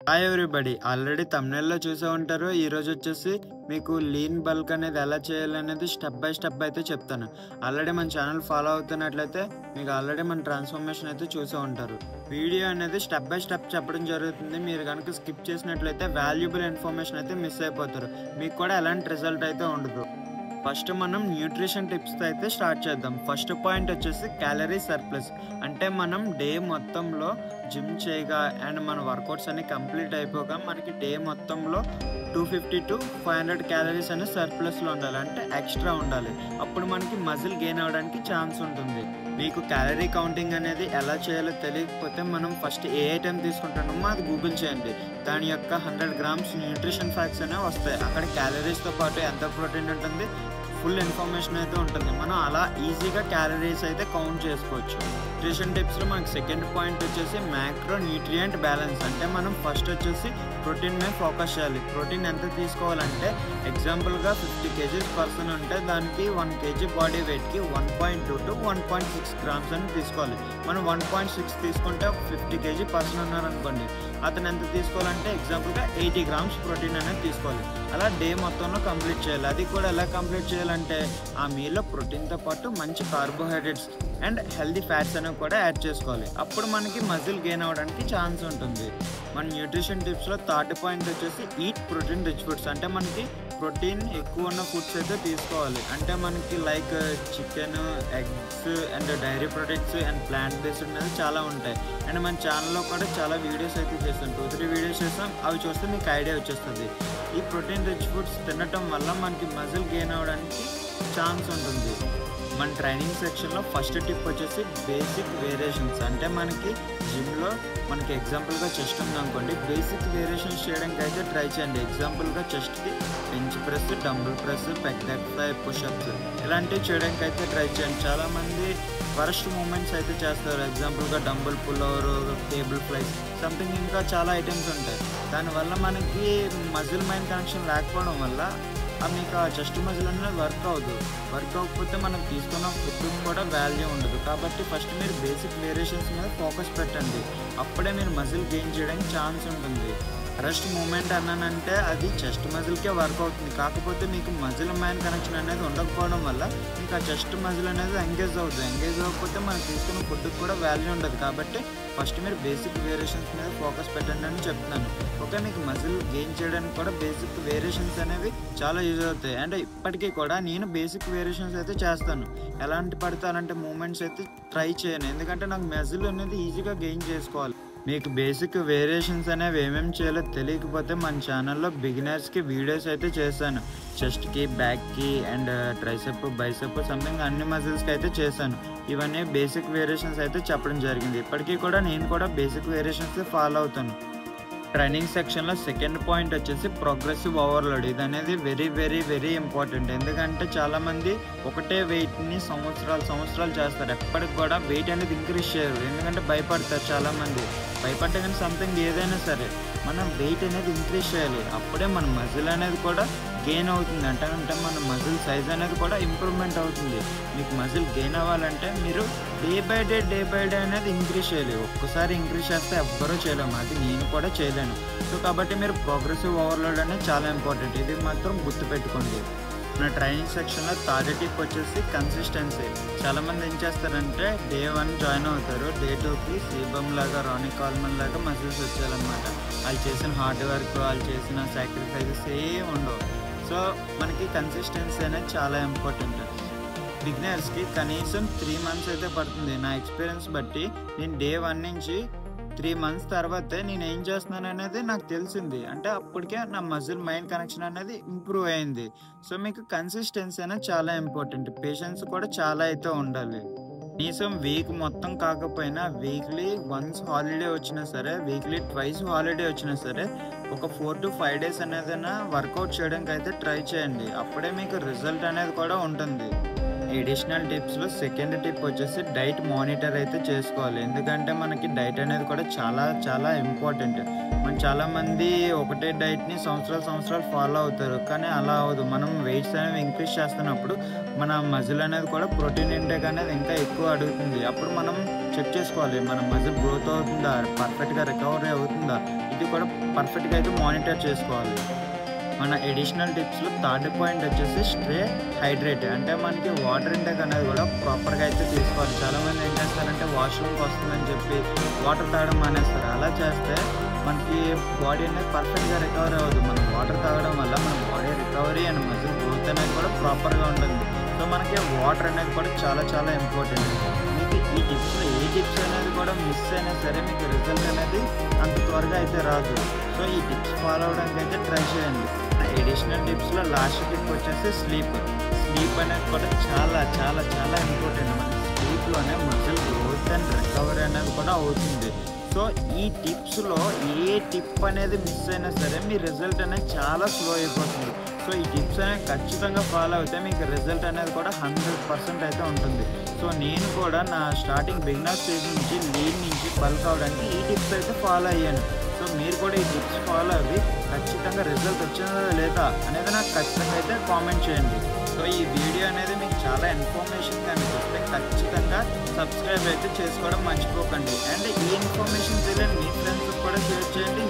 Hi everybody. Already థంబ్‌నెయిల్‌లో చూసే ఉంటారు. ఈరోజు వచ్చేసి మీకు లీన్ బల్క్ అనేది ఎలా చేయాలనేది స్టెప్ బై స్టెప్ అయితే చెప్తాను. ఆల్రెడీ మన ఛానల్ ఫాలో అవుతున్నట్లయితే మీకు ఆల్రెడీ మన ట్రాన్స్ఫర్మేషన్ అయితే చూసే ఉంటారు. వీడియో అనేది స్టెప్ బై స్టెప్ చెప్పడం జరుగుతుంది. మీరు కనుక స్కిప్ చేసినట్లయితే వాల్యుబుల్ ఇన్ఫర్మేషన్ అయితే మిస్ అయిపోతారు. మీకు కూడా ఎలాంటి రిజల్ట్ అయితే ఉండదు. ఫస్ట్ మనం న్యూట్రిషన్ టిప్స్తో అయితే స్టార్ట్ చేద్దాం. ఫస్ట్ పాయింట్ వచ్చేసి క్యాలరీ సర్ప్లస్. అంటే మనం డే మొత్తంలో జిమ్ చేయగా అండ్ మన వర్కౌట్స్ అన్ని కంప్లీట్ అయిపోగా మనకి డే మొత్తంలో 250 to 500 క్యాలరీస్ అనేది సర్ప్లస్లో ఉండాలి, అంటే ఎక్స్ట్రా ఉండాలి. అప్పుడు మనకి మజిల్ గెయిన్ అవ్వడానికి ఛాన్స్ ఉంటుంది. మీకు క్యాలరీ కౌంటింగ్ అనేది ఎలా చేయాలో తెలియకపోతే మనం ఫస్ట్ ఏ ఐటెం తీసుకుంటున్నామో అది గూగుల్ చేయండి. దాని యొక్క 100 grams న్యూట్రిషన్ ఫ్యాక్ట్స్ అనేవి వస్తాయి. అక్కడ క్యాలరీస్తో పాటు ఎంత ప్రోటీన్ ఉంటుంది, ఫుల్ ఇన్ఫర్మేషన్ అయితే ఉంటుంది. మనం అలా ఈజీగా క్యాలరీస్ అయితే కౌంట్ చేసుకోవచ్చు. న్యూట్రిషన్ టిప్స్లో మనకి సెకండ్ పాయింట్ వచ్చేసి మ్యాక్రో న్యూట్రియంట్ బ్యాలెన్స్. అంటే మనం ఫస్ట్ వచ్చేసి ప్రోటీన్ మీద ఫోకస్ చేయాలి. ప్రోటీన్ ఎంత తీసుకోవాలంటే ఎగ్జాంపుల్గా 50 kgs పర్సన్ ఉంటే దానికి 1 kg బాడీ వెయిట్కి 1.2 to 1.6 grams అని తీసుకోవాలి. మనం 1.6 తీసుకుంటే 50 kg పర్సన్ ఉన్నారనుకోండి, అతను ఎంత తీసుకోవాలంటే ఎగ్జాంపుల్గా 80 grams ప్రోటీన్ అనేది తీసుకోవాలి. అలా డే మొత్తంలో కంప్లీట్ చేయాలి. అది కూడా ఎలా కంప్లీట్ చేయాలంటే ఆ మీల్లో ప్రోటీన్తో పాటు మంచి కార్బోహైడ్రేట్స్ అండ్ హెల్దీ ఫ్యాట్స్ అనేవి కూడా యాడ్ చేసుకోవాలి. అప్పుడు మనకి మజిల్ గెయిన్ అవ్వడానికి ఛాన్స్ ఉంటుంది. మన న్యూట్రిషన్ టిప్స్లో థర్డ్ పాయింట్ వచ్చేసి ఈట్ ప్రోటీన్ రిచ్ ఫుడ్స్. అంటే మనకి ప్రోటీన్ ఎక్కువ ఉన్న ఫుడ్స్ అయితే తీసుకోవాలి. అంటే మనకి like chicken, eggs and dairy products and plant based అనేది చాలా ఉంటాయి. అండ్ మన ఛానల్లో కూడా చాలా వీడియోస్ అయితే చేస్తాం. 2-3 వీడియోస్ చేస్తాం. అవి చూస్తే మీకు ఐడియా వచ్చేస్తుంది. ఈ ప్రోటీన్ రిచ్ ఫుడ్స్ తినటం వల్ల మనకి మజిల్ గెయిన్ అవ్వడానికి ఛాన్స్ ఉంటుంది. మన ట్రైనింగ్ సెక్షన్లో ఫస్ట్ టిప్ వచ్చేసి బేసిక్ వేరియేషన్స్. అంటే మనకి జిమ్లో మనకి ఎగ్జాంపుల్గా చెస్ట్ ఉందనుకోండి, బేసిక్ వేరియేషన్స్ చేయడానికి అయితే ట్రై చేయండి. ఎగ్జాంపుల్గా చెస్ట్కి bench press, dumbbell press, pec fly, pushups ఇలాంటివి చేయడానికి అయితే ట్రై చేయండి. చాలామంది వరస్ట్ మూమెంట్స్ అయితే చేస్తారు. ఎగ్జాంపుల్గా dumbbell pullover, table flies, something ఇంకా చాలా ఐటమ్స్ ఉంటాయి. దానివల్ల మనకి మజిల్ మైండ్ కనెక్షన్ లేకపోవడం వల్ల మీకు ఆ చెస్ట్ మజిల్ అనేది వర్క్ అవ్వకపోతే మనం తీసుకున్న ఫుడ్ కూడా వాల్యూ ఉండదు. కాబట్టి ఫస్ట్ మీరు బేసిక్ వేరియేషన్స్ మీద ఫోకస్ పెట్టండి. అప్పుడే మీరు మజిల్ గెయిన్ చేయడానికి ఛాన్స్ ఉంటుంది. రెస్ట్ మూమెంట్ అన్నానంటే అది చెస్ట్ మజిల్కే వర్క్ అవుతుంది. కాకపోతే మీకు మజిల్ మైండ్ కనెక్షన్ అనేది ఉండకపోవడం వల్ల మీకు ఆ చెస్ట్ మజిల్ అనేది ఎంగేజ్ అవ్వకపోతే మనం తీసుకున్న ఫుడ్కి కూడా వాల్యూ ఉండదు. కాబట్టి ఫస్ట్ మీరు బేసిక్ వేరియేషన్స్ మీద ఫోకస్ పెట్టండి అని చెప్తున్నాను. ఓకే, మీకు మజిల్ గెయిన్ చేయడానికి కూడా బేసిక్ వేరియేషన్స్ అనేవి చాలా యూజ్ అవుతాయి. అండ్ ఇప్పటికీ కూడా నేను బేసిక్ వేరియేషన్స్ అయితే చేస్తాను. ఎలాంటి పడితే అలాంటి మూమెంట్స్ అయితే ట్రై చేయను, ఎందుకంటే నాకు మజిల్ అనేది ఈజీగా గెయిన్ చేసుకోవాలి. మీకు బేసిక్ వేరియేషన్స్ అనేవి ఏమేమి చేయాలో తెలియకపోతే మన ఛానల్లో బిగినర్స్కి వీడియోస్ అయితే చేశాను. చెస్ట్కి, బ్యాక్కి అండ్ ట్రైసెప్, బైసెప్, సంథింగ్ అన్ని మజిల్స్కి అయితే చేశాను. ఇవన్నీ బేసిక్ వేరియేషన్స్ అయితే చెప్పడం జరిగింది. ఇప్పటికీ కూడా నేను కూడా బేసిక్ వేరియేషన్స్ ఫాలో అవుతాను. ట్రైనింగ్ సెక్షన్లో సెకండ్ పాయింట్ వచ్చేసి ప్రోగ్రెసివ్ ఓవర్లోడ్. ఇది అనేది వెరీ వెరీ వెరీ ఇంపార్టెంట్. ఎందుకంటే చాలామంది ఒకటే వెయిట్ని సంవత్సరాలు చేస్తారు. ఎప్పటికి కూడా వెయిట్ అనేది ఇంక్రీజ్ చేయరు, ఎందుకంటే భయపడతారు. చాలామంది భయపడ్డా కానీ సంథింగ్ ఏదైనా సరే మనం వెయిట్ అనేది ఇంక్రీజ్ చేయాలి. అప్పుడే మన మజిల్ అనేది కూడా గెయిన్ అవుతుంది. అంటే మన మజిల్ సైజ్ అనేది కూడా ఇంప్రూవ్మెంట్ అవుతుంది. మీకు మజిల్ గెయిన్ అవ్వాలంటే మీరు డే బై డే అనేది ఇంక్రీజ్ చేయాలి. ఒక్కసారి ఇంక్రీజ్ చేస్తే ఎవ్వరూ చేయలేము, అది నేను కూడా చేయలేను. సో కాబట్టి మీరు ప్రోగ్రెసివ్ ఓవర్లోడ్ అనేది చాలా ఇంపార్టెంట్. ఇది మాత్రం గుర్తుపెట్టుకోండి. మన ట్రైనింగ్ సెక్షన్లో థర్డ్ టిప్ వచ్చేసి కన్సిస్టెన్సీ. చాలామంది ఏం చేస్తారంటే డే 1 జాయిన్ అవుతారు, డే 2కి సీబమ్ లాగా, రానీ కాల్మన్ లాగా మజిల్స్ వచ్చేయాలన్నమాట. వాళ్ళు చేసిన హార్డ్ వర్క్, వాళ్ళు చేసిన సాక్రిఫైజెస్ ఏం ఉండవు. సో మనకి కన్సిస్టెన్సీ అనేది చాలా ఇంపార్టెంట్. బిగినర్స్కి కనీసం 3 months అయితే పడుతుంది. నా ఎక్స్పీరియన్స్ బట్టి నేను డే 1 నుంచి 3 months తర్వాతే నేను ఏం చేస్తున్నాను అనేది నాకు తెలిసింది. అంటే అప్పటికే నా మజిల్ మైండ్ కనెక్షన్ అనేది ఇంప్రూవ్ అయింది. సో మీకు కన్సిస్టెన్సీ అనేది చాలా ఇంపార్టెంట్. పేషెన్స్ కూడా చాలా అయితే ఉండాలి. కనీసం వీక్ మొత్తం కాకపోయినా వీక్లీ వన్స్ హాలిడే వచ్చినా సరే, వీక్లీ ట్వైస్ హాలిడే వచ్చినా సరే ఒక 4 to 5 days అనేదైనా వర్కౌట్ చేయడానికి అయితే ట్రై చేయండి. అప్పుడే మీకు రిజల్ట్ అనేది కూడా ఉంటుంది. ఎడిషనల్ టిప్స్లో సెకండ్ టిప్ వచ్చేసి డైట్ మానిటర్ అయితే చేసుకోవాలి. ఎందుకంటే మనకి డైట్ అనేది కూడా చాలా చాలా ఇంపార్టెంట్. మన చాలామంది ఒకటే డైట్ని సంవత్సరాలు ఫాలో అవుతారు, కానీ అలా అవ్వదు. మనం వెయిట్స్ అనేవి ఇంక్రీజ్ చేస్తున్నప్పుడు మన మజిల్ అనేది కూడా ప్రోటీన్ ఇంటేక్ అనేది ఇంకా ఎక్కువ అడుగుతుంది. అప్పుడు మనం చెక్ చేసుకోవాలి, మన మజిల్ గ్రోత్ అవుతుందా, పర్ఫెక్ట్గా రికవరీ అవుతుందా, ప్రతి కూడా పర్ఫెక్ట్గా అయితే మానిటర్ చేసుకోవాలి. మన ఎడిషనల్ టిప్స్లో థర్డ్ పాయింట్ వచ్చేసి స్టే హైడ్రేట్. అంటే మనకి వాటర్ ఇంటేక్ అనేది కూడా ప్రాపర్గా అయితే తీసుకోవాలి. చాలామంది ఏం చేస్తారంటే వాష్రూమ్కి వస్తుందని చెప్పి వాటర్ తాగడం మానేస్తారు. అలా చేస్తే మనకి బాడీ అనేది పర్ఫెక్ట్గా రికవర్ అవ్వదు. మనం వాటర్ తాగడం వల్ల మన body recovery and muscle growth అనేది కూడా ప్రాపర్గా ఉంటుంది. సో మనకి వాటర్ అనేది కూడా చాలా చాలా ఇంపార్టెంట్. మీకు ఈ టిప్స్లో ఏ టిప్స్ అనేది కూడా మిస్ అయినా సరే మీకు రిజల్ట్ అనేది అంత త్వరగా అయితే రాదు. సో ఈ టిప్స్ ఫాలో అవడానికి అయితే ట్రై చేయండి. ఎడిషనల్ టిప్స్లో లాస్ట్ టిప్ వచ్చేసి స్లీప్ అనేది కూడా చాలా చాలా చాలా ఇంపార్టెంట్. మన స్లీప్లోనే మజిల్ గ్రోత్ అండ్ రికవరీ అనేది కూడా అవుతుంది. సో ఈ టిప్స్లో ఏ టిప్ అనేది మిస్ అయినా సరే మీ రిజల్ట్ అనేది చాలా స్లో అయిపోతుంది. సో ఈ టిప్స్ అనేవి ఖచ్చితంగా ఫాలో అయితే మీకు రిజల్ట్ అనేది కూడా 100% అయితే ఉంటుంది. సో నేను కూడా నా స్టార్టింగ్ బిగినర్ స్టేజ్ నుంచి లీన్ నుంచి బల్క్ అవడానికి ఈ టిప్స్ అయితే ఫాలో అయ్యాను. సో మీరు కూడా ఈ టిప్స్ ఫాలో అవి ఖచ్చితంగా రిజల్ట్ వచ్చిందా లేదా అనేది నాకు ఖచ్చితంగా అయితే కామెంట్ చేయండి. సో ఈ వీడియో అనేది మీకు చాలా ఇన్ఫర్మేషన్గా అనిపిస్తే ఖచ్చితంగా సబ్స్క్రైబ్ అయితే చేసుకోవడం మర్చిపోకండి. అండ్ ఈ ఇన్ఫర్మేషన్ తెలియని మీ ఫ్రెండ్స్కి కూడా షేర్ చేయండి.